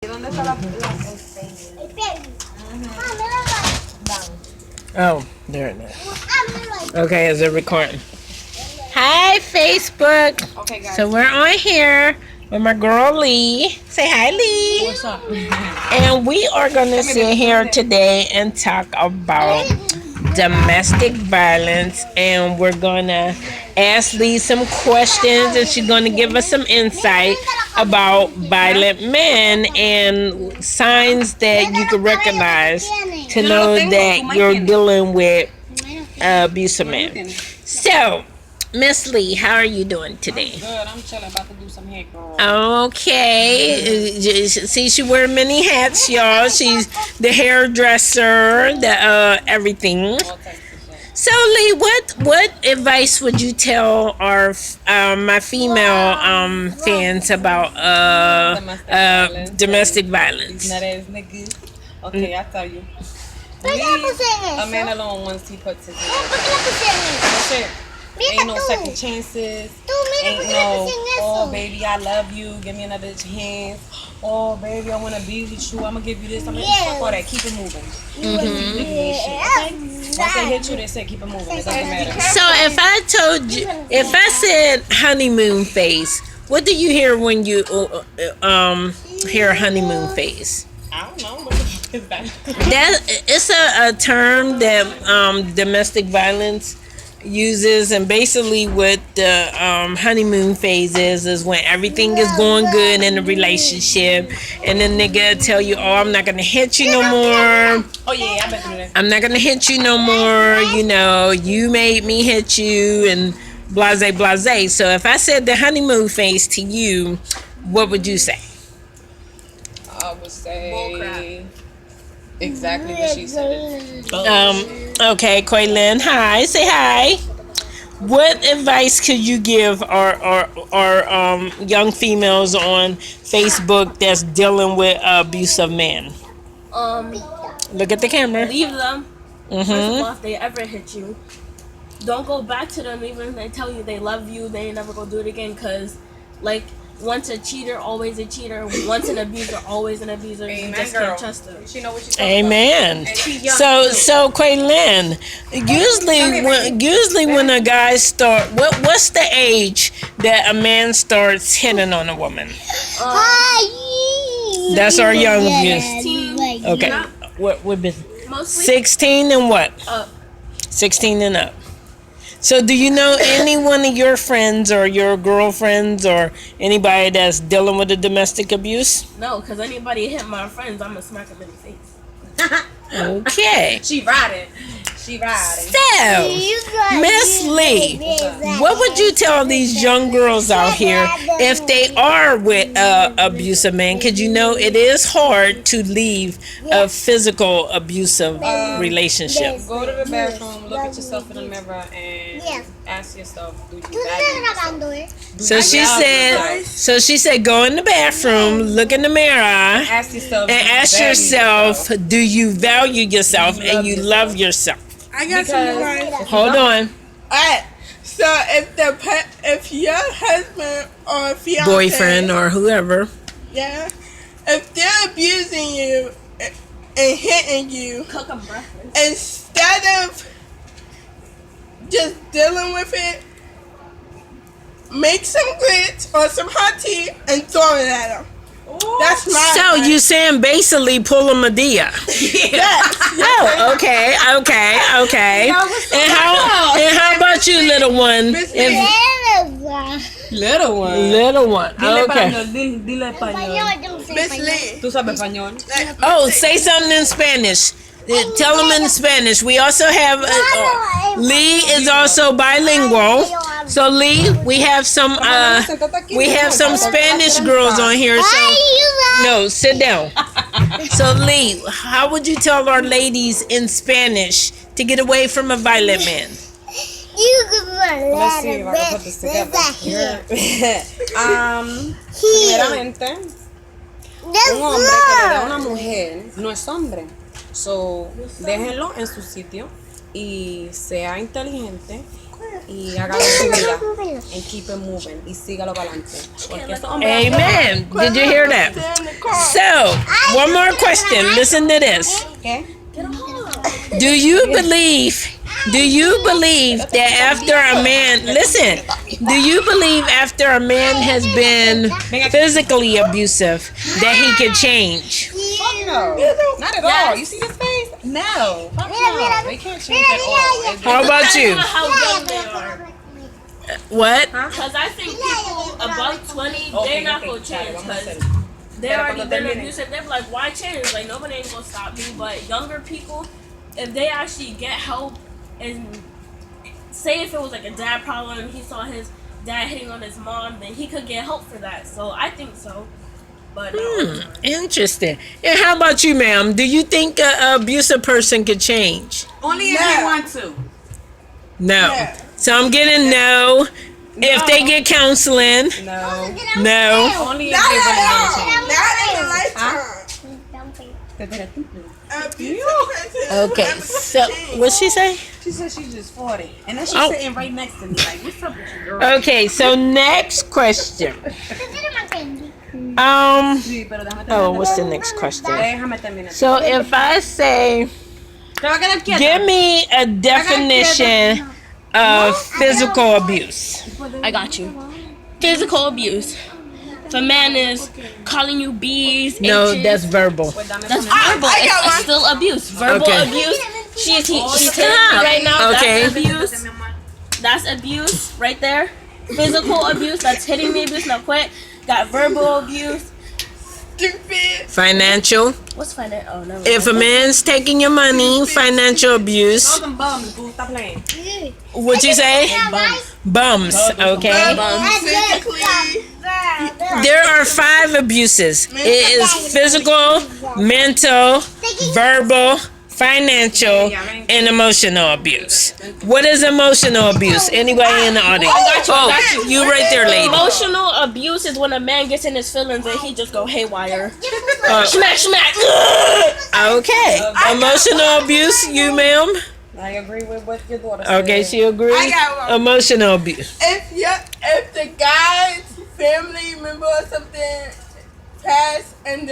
¿Dónde está Oh, there it is. Okay, is it recording? Hi, Facebook. Okay, guys. So we're on here with my girl Lee. Say hi, Lee. What's up? And we are going to sit here today and talk about domestic violence. And we're going to ask Lee some questions, and she's going to give us some insight about violent men and signs that you can recognize to know that you're dealing with abusive men. So, Miss Lee, how are you doing today? Good. I'm chilling. About to do some hair, girl. Okay. See, she wear many hats, y'all. She's the hairdresser, the everything. All types of shit. So, Lee, what advice would you tell our my female fans about domestic violence? That ass nigga. Okay, I tell you. Leave a man alone once he puts his hands. That's it. Ain't no second chances. Ain't no, oh baby, I love you. Give me another chance. Oh baby, I wanna be with you. I'm gonna give you this. I'm gonna fuck all that. Keep it moving. Once they hit you, they say keep it moving. It doesn't matter. So, if I said honeymoon phase, what do you hear when you hear honeymoon phase? I don't know. What the fuck is that? That it's a term that domestic violence uses, and basically what the honeymoon phase is when everything is going good in the relationship, and then nigga tell you, oh, I'm not gonna hit you no more. Oh yeah, I bet you that. I'm not gonna hit you no more. You know, you made me hit you, and blase blase. So if I said the honeymoon phase to you, what would you say? I would say exactly what she said. Okay, Quaylin, hi. Say hi. What advice could you give our young females on Facebook that's dealing with abusive men? Look at the camera. Leave them. First of Mm-hmm. all, if they ever hit you, don't go back to them even if they tell you they love you. They ain't never gonna do it again, because like once a cheater, always a cheater. Once an abuser, always an abuser. You Amen, just girl. can't trust them. She know what she's talking Amen. She's young So Quaylin, usually when a guy what's the age that a man starts hitting on a woman? That's our youngest. Teen, Okay. not What business? mostly 16 and what? up. 16 and up. So do you know any one of your friends or your girlfriends or anybody that's dealing with a domestic abuse? No, because anybody hit my friends, I'm gonna smack them in the face. Okay. She riding. She riding. So, Miss Lee, what would you tell these young girls out here if they are with abusive men? Because you know it is hard to leave a physical abusive relationship. Go to the bathroom, look at yourself in the mirror, and ask yourself, do you value yourself? So she said, go in the bathroom, look in the mirror, Ask yourself, and do you ask value yourself, do you value yourself and you love yourself? I got some advice. Hold on. Alright, so if your husband or fiance, Boyfriend or whoever. yeah, if they're abusing you and hitting you, Cook them breakfast. instead of just dealing with it, make some grits or some hot tea and throw it at them. That's my So advice. you saying basically pull a Medea? Yes. Oh, okay. And how about you, little one? Little one. Little one. Okay. Dile español. Miss Lee. ¿Tú sabes español? Oh, say something in Spanish. Tell them in Spanish. We also have Lee is also bilingual. So Lee, we have some Spanish girls on here. So no, sit down. So Lee, how would you tell our ladies in Spanish to get away from a violent man? Let's see if I can put this together. Primeramente, un hombre que le da a una mujer no es hombre. So, déjenlo en su sitio y sea inteligente y hágalo su vida. And keep it moving. Y sígalo para adelante. Porque esos hombres- Amen. Did you hear that? So, one more question. Listen to this. ¿Qué? Do you believe that after a man, listen, do you believe after a man has been physically abusive that he can change? No. Not at all. You see his face? No. Fuck no. They can't change at all. How about you? How young they are. What? Because I think people above 20, they're not going to change. Because they already been abusive. They're like, why change? Like, nobody ain't going to stop me. But younger people, if they actually get help, and say if it was like a dad problem and he saw his dad hitting on his mom, then he could get help for that. So I think so. But Interesting. And how about you, ma'am? Do you think an abusive person could change? Only if they want to. No. No. So I'm getting no. If they get counseling, No. no. Only if Not they at really all. want to change. Not in a lifetime. Okay. So what'd she say? She said she's just 40. And then she's Oh. sitting right next to me like, what's up with you, girl? Okay. So next question. Sí, pero déjame Oh, terminar. what's the next question? Déjame terminar. So if I say, Te va a quedar quieta. give me a definition of physical abuse. I got you. Physical abuse. If a man is calling you bees, No, H's, that's verbal. that's verbal. I got It's one. still abuse. Verbal Okay. abuse. She's hitting me right now. Okay. That's abuse. That's abuse right there. Physical abuse. That's hitting me. Abuse. Now quit. Got verbal abuse. Stupid. Financial. What's finance? Oh no. If a man's taking your money, financial abuse. Those them bums, boo. Stop playing. What you say? Bums. Okay. Physically. There are 5 abuses. It is physical, mental, verbal, financial, and emotional abuse. What is emotional abuse? Anybody in the audience? Oh, you right there, lady. Emotional abuse is when a man gets in his feelings and he just go haywire. Uh, Smack, smack. okay. Emotional abuse, you ma'am? I agree with what your daughter said. Okay, she agrees. I got one. Emotional abuse. If the guy's family member or something passed and